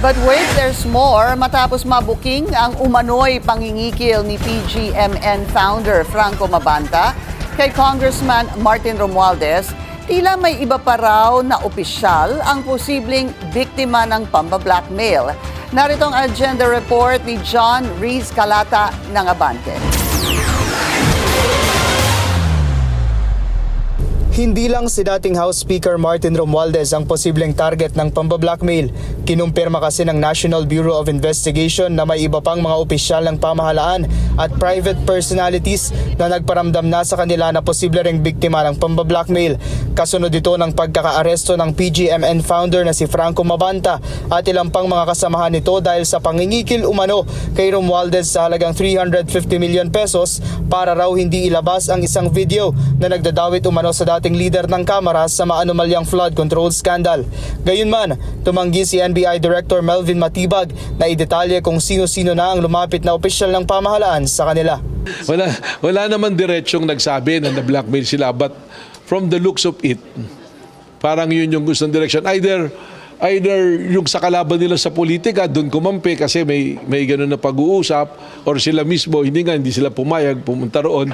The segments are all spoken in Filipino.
But wait, there's more. Matapos mabuking ang umano'y pangingikil ni PGMN founder Franco Mabanta kay Congressman Martin Romualdez, tila may iba pa raw na opisyal ang posibleng biktima ng pamba-blackmail. Narito ang agenda report ni John Riz Calata ng Abante. Hindi lang si dating House Speaker Martin Romualdez ang posibleng target ng pamba-blackmail. Kinumpirma kasi ng National Bureau of Investigation na may iba pang mga opisyal ng pamahalaan at private personalities na nagparamdam na sa kanila na posible ring biktima ng pamba-blackmail. Kasunod ito ng pagkakaaresto ng PGMN founder na si Franco Mabanta at ilang pang mga kasamahan nito dahil sa pangingikil umano kay Romualdez sa halagang 350 million pesos para raw hindi ilabas ang isang video na nagdadawit umano sa dating leader ng Kamara sa maanumalyang flood control scandal. Gayunman, tumanggi si NBI Director Melvin Matibag na idetalye kung sino-sino na ang lumapit na opisyal ng pamahalaan sa kanila. Wala naman diretsyong nagsabi na na-blackmail sila, but from the looks of it, parang yun yung gustong direction. Either yung sa kalaban nila sa politika, doon kumampi kasi may ganun na pag-uusap, or sila mismo, hindi sila pumayag, pumunta roon.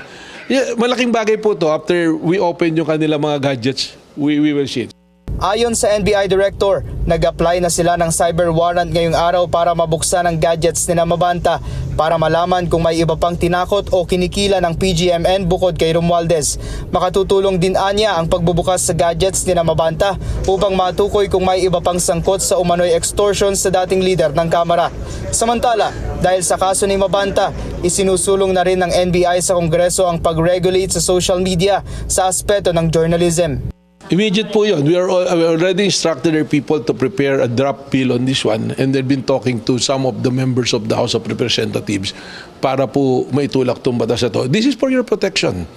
Yeah, malaking bagay po to. After we open yung kanila mga gadgets, we will see it. Ayon sa NBI Director, nag-apply na sila ng cyber warrant ngayong araw para mabuksan ang gadgets ni Mabanta para malaman kung may iba pang tinakot o kinikila ng PGMN bukod kay Romualdez. Makatutulong din anya ang pagbubukas sa gadgets ni Mabanta upang matukoy kung may iba pang sangkot sa umano'y extortion sa dating leader ng Kamara. Samantala, dahil sa kaso ni Mabanta, isinusulong na rin ng NBI sa Kongreso ang pag-regulate sa social media sa aspeto ng journalism. Immediate po yun. We already instructed our people to prepare a draft bill on this one, and they've been talking to some of the members of the House of Representatives para po maitulak itong batas na to. This is for your protection.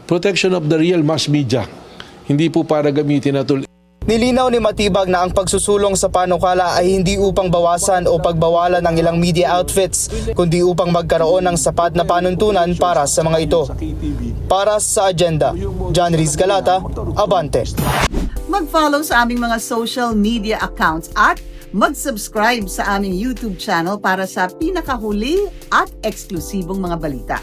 Protection of the real mass media. Hindi po para gamitin na ito. Nilinaw ni Matibag na ang pagsusulong sa panukala ay hindi upang bawasan o pagbawalan ng ilang media outfits, kundi upang magkaroon ng sapat na panuntunan para sa mga ito. Para sa agenda, John Riz Calata, Abante. Mag-follow sa aming mga social media accounts at mag-subscribe sa aming YouTube channel para sa pinakahuli at eksklusibong mga balita.